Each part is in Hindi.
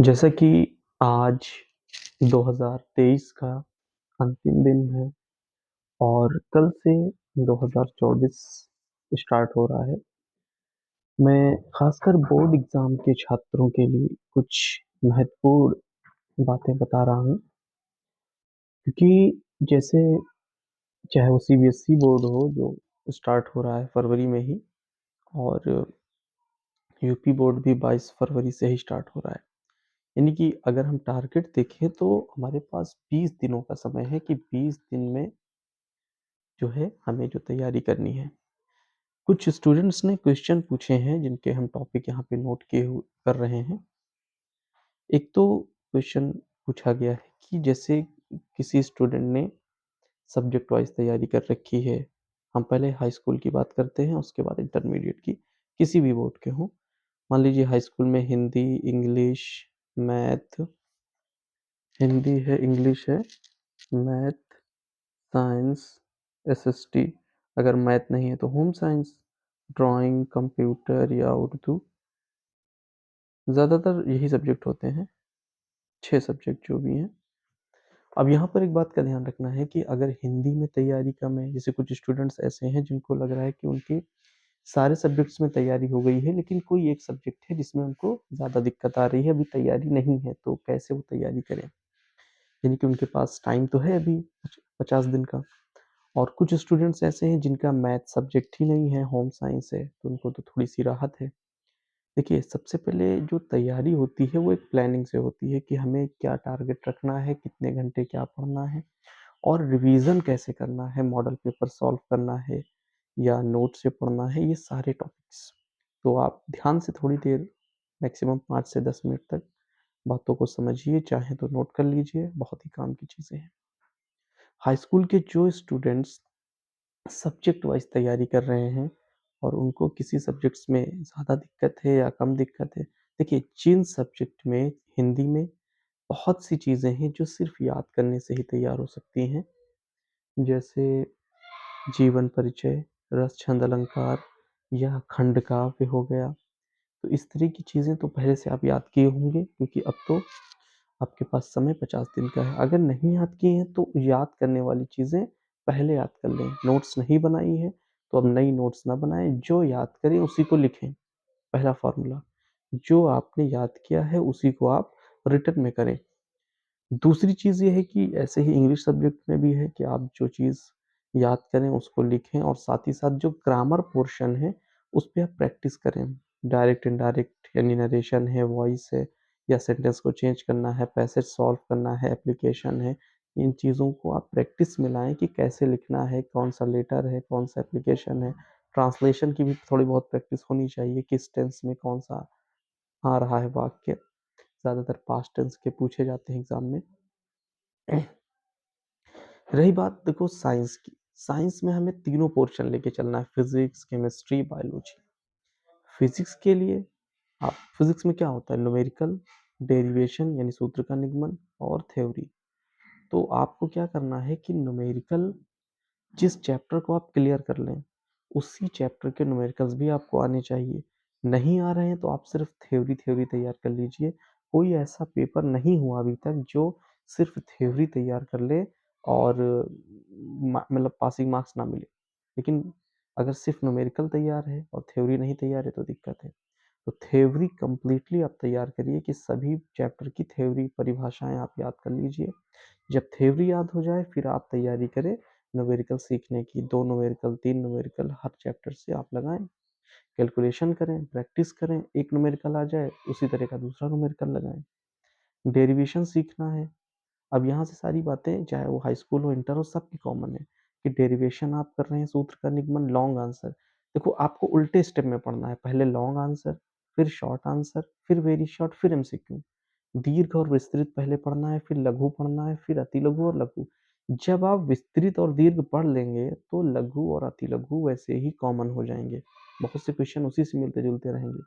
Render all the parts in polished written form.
जैसा कि आज 2023 का अंतिम दिन है और कल से 2024 स्टार्ट हो रहा है। मैं खासकर बोर्ड एग्जाम के छात्रों के लिए कुछ महत्वपूर्ण बातें बता रहा हूँ, क्योंकि जैसे चाहे वो सीबीएसई बोर्ड हो जो स्टार्ट हो रहा है फरवरी में ही, और यूपी बोर्ड भी 22 फरवरी से ही स्टार्ट हो रहा है। यानी कि अगर हम टारगेट देखें तो हमारे पास 20 दिनों का समय है कि 20 दिन में जो है हमें जो तैयारी करनी है। कुछ स्टूडेंट्स ने क्वेश्चन पूछे हैं जिनके हम टॉपिक यहाँ पे नोट किए कर रहे हैं। एक तो क्वेश्चन पूछा गया है कि जैसे किसी स्टूडेंट ने सब्जेक्ट वाइज तैयारी कर रखी है। हम पहले हाई स्कूल की बात करते हैं, उसके बाद इंटरमीडिएट की, किसी भी बोर्ड के हों। मान लीजिए हाई स्कूल में हिंदी, इंग्लिश, मैथ, हिंदी है, इंग्लिश है, मैथ, साइंस, एसएसटी, अगर मैथ नहीं है तो होम साइंस, ड्राइंग, कंप्यूटर या उर्दू। ज़्यादातर यही सब्जेक्ट होते हैं, 6 सब्जेक्ट जो भी हैं। अब यहाँ पर एक बात का ध्यान रखना है कि अगर हिंदी में तैयारी कम है, जैसे कुछ स्टूडेंट्स ऐसे हैं जिनको लग रहा है कि उनके सारे सब्जेक्ट्स में तैयारी हो गई है, लेकिन कोई एक सब्जेक्ट है जिसमें उनको ज़्यादा दिक्कत आ रही है, अभी तैयारी नहीं है, तो कैसे वो तैयारी करें? यानी कि उनके पास टाइम तो है अभी 50 दिन का। और कुछ स्टूडेंट्स ऐसे हैं जिनका मैथ सब्जेक्ट ही नहीं है, होम साइंस है, तो उनको तो थोड़ी-सी राहत है। देखिए, सबसे पहले जो तैयारी होती है वो एक प्लानिंग से होती है कि हमें क्या टारगेट रखना है, कितने घंटे क्या पढ़ना है और रिवीजन कैसे करना है, मॉडल पेपर सॉल्व करना है या नोट से पढ़ना है, ये सारे टॉपिक्स। तो आप ध्यान से थोड़ी देर, मैक्सिमम 5 से 10 मिनट तक बातों को समझिए, चाहे तो नोट कर लीजिए, बहुत ही काम की चीज़ें हैं। हाई स्कूल के जो स्टूडेंट्स सब्जेक्ट वाइज तैयारी कर रहे हैं और उनको किसी सब्जेक्ट्स में ज़्यादा दिक्कत है या कम दिक्कत है, देखिए जिन सब्जेक्ट में हिंदी में बहुत सी चीज़ें हैं जो सिर्फ याद करने से ही तैयार हो सकती हैं, जैसे जीवन परिचय, रस छंद अलंकार या खंड काव्य हो गया। तो इस तरह की चीज़ें तो पहले से आप याद किए होंगे, क्योंकि अब तो आपके पास समय 50 दिन का है। अगर नहीं याद किए हैं तो याद करने वाली चीज़ें पहले याद कर लें। नोट्स नहीं बनाई है तो अब नई नोट्स ना बनाएँ, जो याद करें उसी को लिखें। पहला फ़ॉर्मूला, जो आपने याद किया है उसी को आप रिटन में करें। दूसरी चीज़ ये है कि ऐसे ही इंग्लिश सब्जेक्ट में भी है कि आप जो चीज़ याद करें उसको लिखें और साथ ही साथ जो ग्रामर पोर्शन है उस पे आप प्रैक्टिस करें। डायरेक्ट, इनडायरेक्ट यानी नरेशन है, वॉइस है या सेंटेंस को चेंज करना है, पैसेज सॉल्व करना है, एप्लीकेशन है। इन चीज़ों को आप प्रैक्टिस में लाएँ कि कैसे लिखना है, कौन-सा लेटर है, कौन-सा एप्लीकेशन है। ट्रांसलेशन की भी थोड़ी बहुत प्रैक्टिस होनी चाहिए, किस टेंस में कौन-सा आ रहा है वाक्य। ज़्यादातर पास्ट टेंस के पूछे जाते हैं एग्ज़ाम में। रही बात देखो साइंस की, साइंस में हमें तीनों पोर्शन लेके चलना है, फिजिक्स, केमिस्ट्री, बायोलॉजी। फिजिक्स के लिए आप, फिजिक्स में क्या होता है, न्यूमेरिकल, डेरिवेशन यानी सूत्र का निगमन और थ्योरी। तो आपको क्या करना है कि न्यूमेरिकल जिस चैप्टर को आप क्लियर कर लें, उसी चैप्टर के न्यूमेरिकल्स भी आपको आने चाहिए। नहीं आ रहे हैं तो आप सिर्फ थ्योरी थ्योरी तैयार कर लीजिए। कोई ऐसा पेपर नहीं हुआ अभी तक जो सिर्फ थ्योरी तैयार कर ले और मतलब पासिंग मार्क्स ना मिले। लेकिन अगर सिर्फ न्यूमेरिकल तैयार है और थ्योरी नहीं तैयार है तो दिक्कत है। तो थ्योरी कंप्लीटली आप तैयार करिए कि सभी चैप्टर की थ्योरी परिभाषाएं आप याद कर लीजिए। जब थ्योरी याद हो जाए फिर आप तैयारी करें न्यूमेरिकल सीखने की। 2 न्यूमेरिकल, 3 न्यूमेरिकल हर चैप्टर से आप लगाएँ, कैलकुलेशन करें, प्रैक्टिस करें, एक न्यूमेरिकल आ जाए उसी तरह का दूसरा न्यूमेरिकल लगाएँ। डेरिवेशन सीखना है। अब यहाँ से सारी बातें चाहे वो हाई स्कूल हो, इंटर हो, सबकी कॉमन है कि डेरिवेशन आप कर रहे हैं, सूत्र का निगमन, लॉन्ग आंसर। देखो आपको उल्टे स्टेप में पढ़ना है, पहले लॉन्ग आंसर, फिर शॉर्ट आंसर, फिर वेरी शॉर्ट, फिर एमसीक्यू। दीर्घ और विस्तृत पहले पढ़ना है, फिर लघु पढ़ना है, फिर अति लघु और लघु। जब आप विस्तृत और दीर्घ पढ़ लेंगे तो लघु और अति लघु वैसे ही कॉमन हो जाएंगे। बहुत से क्वेश्चन उसी से मिलते जुलते रहेंगे।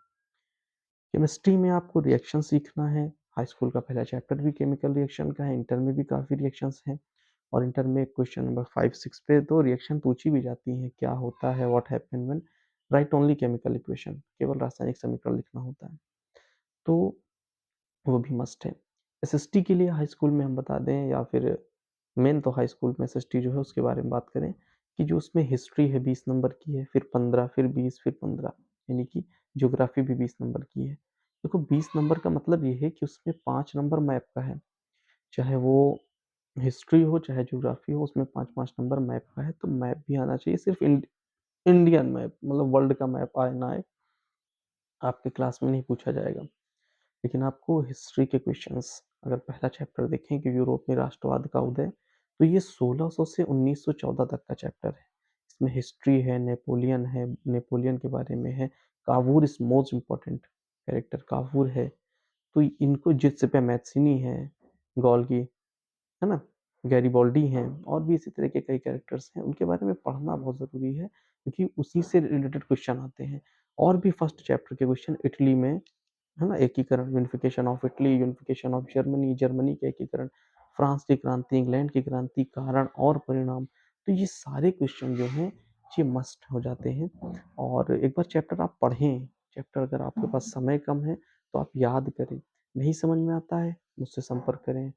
केमिस्ट्री में आपको रिएक्शन सीखना है। हाई स्कूल का पहला चैप्टर भी केमिकल रिएक्शन का है, इंटर में भी काफ़ी रिएक्शंस हैं और इंटर में क्वेश्चन नंबर 5-6 पे तो रिएक्शन पूछी भी जाती हैं, क्या होता है, what happen when right only chemical equation, केवल रासायनिक समीकरण लिखना होता है। तो वो भी मस्ट है। एसएसटी के लिए हाई स्कूल में हम बता दें या फिर मेन तो हाई स्कूल में एसएसटी जो है उसके बारे में बात करें कि जो उसमें हिस्ट्री है 20 नंबर की है, फिर 15, फिर 20, फिर 15, यानी कि ज्योग्राफी भी 20 नंबर की है। देखो 20 नंबर का मतलब ये है कि उसमें 5 नंबर मैप का है, चाहे वो हिस्ट्री हो चाहे ज्योग्राफी हो, उसमें 5-5 नंबर मैप का है, तो मैप भी आना चाहिए। सिर्फ इंडियन मैप, मतलब वर्ल्ड का मैप आए ना आए, आपके क्लास में नहीं पूछा जाएगा। लेकिन आपको हिस्ट्री के क्वेश्चंस, अगर पहला चैप्टर देखें कि यूरोप में राष्ट्रवाद का उदय, तो ये 1600 से 1914 तक का चैप्टर है। इसमें हिस्ट्री है, नेपोलियन के बारे में है, Cavour is most important character, Cavour है। तो इनको जित्सेपे मैत्सिनी है, गॉल की, है ना, गैरिबॉल्डी हैं, और भी इसी तरह के कई कैरेक्टर्स हैं, उनके बारे में पढ़ना बहुत ज़रूरी है क्योंकि उसी से रिलेटेड क्वेश्चन आते हैं। और भी फर्स्ट चैप्टर के क्वेश्चन इटली में, है ना, एकीकरण, unification of Italy, unification of Germany, Germany का एकीकरण, फ्रांस की क्रांति, इंग्लैंड की क्रांति, कारण और परिणाम। तो ये सारे क्वेश्चन जो हैं ये मस्ट हो जाते हैं। और एक बार चैप्टर आप पढ़ें, चैप्टर अगर आपके पास समय कम है तो आप याद करें, नहीं समझ में आता है मुझसे संपर्क करें।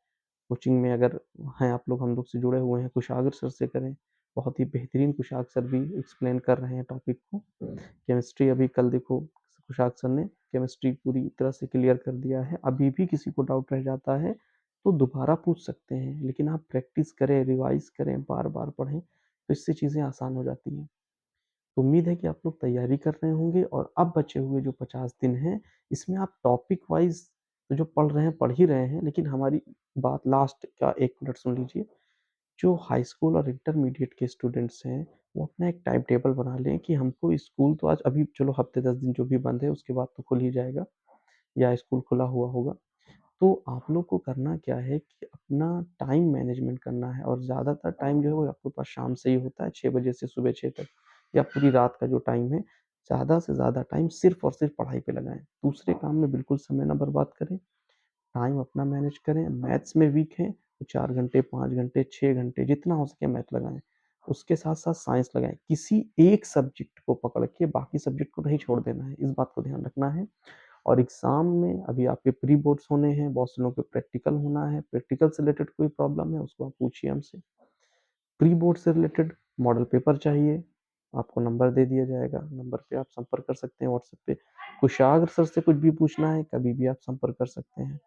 कोचिंग में अगर हैं आप लोग, हम लोग से जुड़े हुए हैं, कुशागर सर से करें, बहुत ही बेहतरीन कुशाग सर भी एक्सप्लेन कर रहे हैं टॉपिक को। केमिस्ट्री अभी कल देखो कुशाग सर ने केमिस्ट्री पूरी तरह से क्लियर कर दिया है। अभी भी किसी को डाउट रह जाता है तो दोबारा पूछ सकते हैं, लेकिन आप प्रैक्टिस करें, रिवाइज करें, बार बार पढ़ें, तो इससे चीज़ें आसान हो जाती हैं। तो उम्मीद है कि आप लोग तैयारी कर रहे होंगे, और अब बचे हुए जो 50 दिन हैं इसमें आप टॉपिक वाइज तो जो पढ़ रहे हैं पढ़ ही रहे हैं, लेकिन हमारी बात लास्ट का 1 मिनट सुन लीजिए। जो हाई स्कूल और इंटरमीडिएट के स्टूडेंट्स हैं वो अपना एक टाइम टेबल बना लें कि हमको स्कूल तो आज, अभी चलो हफ्ते 10 दिन जो भी बंद है उसके बाद तो खुल ही जाएगा या स्कूल खुला हुआ होगा। तो आप लोग को करना क्या है कि अपना टाइम मैनेजमेंट करना है, और ज़्यादातर टाइम जो है वो आपके पास शाम से ही होता है, 6 बजे से सुबह 6 तक, या पूरी रात का जो टाइम है, ज़्यादा से ज़्यादा टाइम सिर्फ और सिर्फ पढ़ाई पे लगाएं। दूसरे काम में बिल्कुल समय ना बर्बाद करें, टाइम अपना मैनेज करें। मैथ्स में वीक हैं तो 4 घंटे, 5 घंटे, 6 घंटे जितना हो सके मैथ लगाएं। उसके साथ साथ साइंस लगाएं, किसी एक सब्जेक्ट को पकड़ के बाकी सब्जेक्ट को नहीं छोड़ देना है, इस बात को ध्यान रखना है। और एग्जाम में अभी आपके प्री बोर्ड्स होने हैं, बहुत से लोगों के प्रैक्टिकल होना है, प्रैक्टिकल से रिलेटेड कोई प्रॉब्लम है उसको आप पूछिए हमसे। प्री बोर्ड से रिलेटेड मॉडल पेपर चाहिए, आपको नंबर दे दिया जाएगा, नंबर पे आप संपर्क कर सकते हैं व्हाट्सएप पे। कुशाग्र सर से कुछ भी पूछना है कभी भी आप संपर्क कर सकते हैं,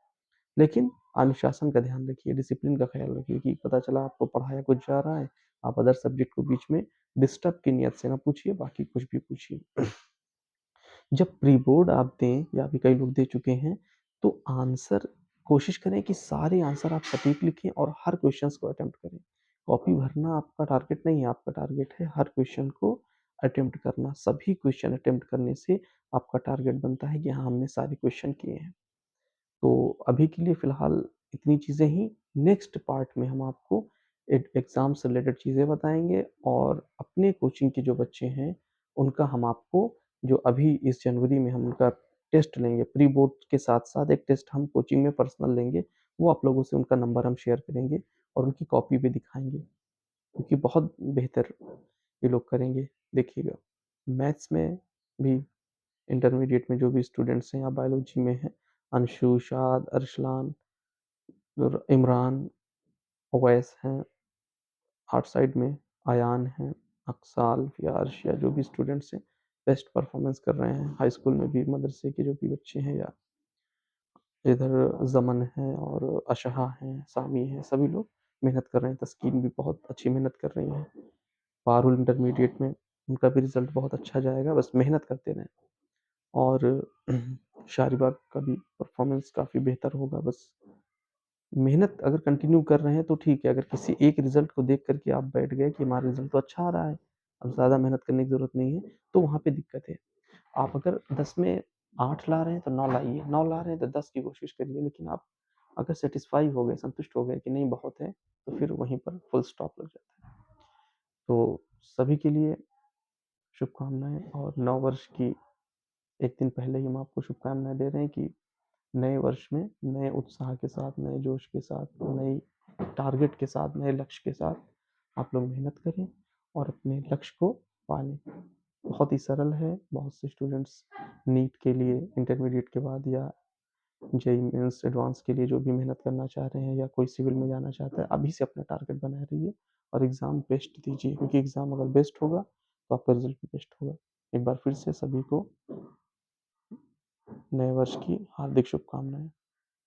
लेकिन अनुशासन का ध्यान रखिए, डिसिप्लिन का ख्याल रखिए कि पता चला आपको पढ़ाया कुछ जा रहा है, आप अदर सब्जेक्ट को बीच में डिस्टर्ब की नियत से ना पूछिए, बाकी कुछ भी पूछिए। जब प्री बोर्ड आप दें, या अभी कई लोग दे चुके हैं, तो आंसर कोशिश करें कि सारे आंसर आप सटीक लिखें और हर क्वेश्चन को अटेम्प्ट करें। कॉपी भरना आपका टारगेट नहीं है, आपका टारगेट है हर क्वेश्चन को अटेम्प्ट करना। सभी क्वेश्चन अटेम्प्ट करने से आपका टारगेट बनता है कि हाँ हमने सारे क्वेश्चन किए हैं। तो अभी के लिए फ़िलहाल इतनी चीज़ें ही। नेक्स्ट पार्ट में हम आपको एग्ज़ाम से रिलेटेड चीज़ें बताएँगे, और अपने कोचिंग के जो बच्चे हैं, उनका हम आपको, जो अभी इस जनवरी में हम उनका टेस्ट लेंगे, प्री बोर्ड के साथ-साथ एक टेस्ट हम कोचिंग में पर्सनल लेंगे, वो आप लोगों से उनका नंबर हम शेयर करेंगे और उनकी कॉपी भी दिखाएँगे, क्योंकि बहुत बेहतर ये लोग करेंगे, देखिएगा। मैथ्स में भी इंटरमीडिएट में जो भी स्टूडेंट्स हैं या बायोलॉजी में हैं, अंशु, शाद, अरसलान, इमरान, अवैस हैं, आर्ट साइड में आयान हैं, अक्साल, यार्श, या जो भी स्टूडेंट्स हैं बेस्ट परफॉर्मेंस कर रहे हैं। हाई स्कूल में भी मदरसे के जो भी बच्चे हैं, या इधर ज़मन है और अशहा हैं, सामी हैं, सभी लोग मेहनत कर रहे हैं। तस्कीन भी बहुत अच्छी मेहनत कर रही हैं। पारुल इंटरमीडिएट में उनका भी रिजल्ट बहुत अच्छा जाएगा, बस मेहनत करते रहें। और शारिबा का भी परफॉर्मेंस काफ़ी बेहतर होगा, बस मेहनत अगर कंटिन्यू कर रहे हैं तो ठीक है। अगर किसी एक रिजल्ट को देख करके आप बैठ गए कि हमारा रिजल्ट तो अच्छा आ रहा है, अब ज़्यादा मेहनत करने की ज़रूरत नहीं है, तो वहाँ पे दिक्कत है। आप अगर 10 में 8 ला रहे हैं तो 9 लाइए, 9 ला रहे हैं तो 10 की कोशिश करिए, लेकिन आप अगर सेटिस्फाई हो गए, संतुष्ट हो गए कि नहीं बहुत है, तो फिर वहीं पर फुल स्टॉप लग जाता है। तो सभी के लिए शुभकामनाएँ, और नव वर्ष की 1 दिन पहले ही हम आपको शुभकामनाएँ दे रहे हैं कि नए वर्ष में नए उत्साह के साथ, नए जोश के साथ, नई टारगेट के साथ, नए लक्ष्य के साथ आप लोग मेहनत करें और अपने लक्ष्य को पालें। बहुत ही सरल है। बहुत से स्टूडेंट्स नीट के लिए इंटरमीडिएट के बाद या जेईई मेंस एडवांस के लिए जो भी मेहनत करना चाह रहे हैं या कोई सिविल में जाना चाहता है, अभी से अपना टारगेट बनाए रहिए और एग्ज़ाम बेस्ट दीजिए, क्योंकि एग्ज़ाम अगर बेस्ट होगा तो आपका रिज़ल्ट भी बेस्ट होगा। एक बार फिर से सभी को नए वर्ष की हार्दिक शुभकामनाएँ।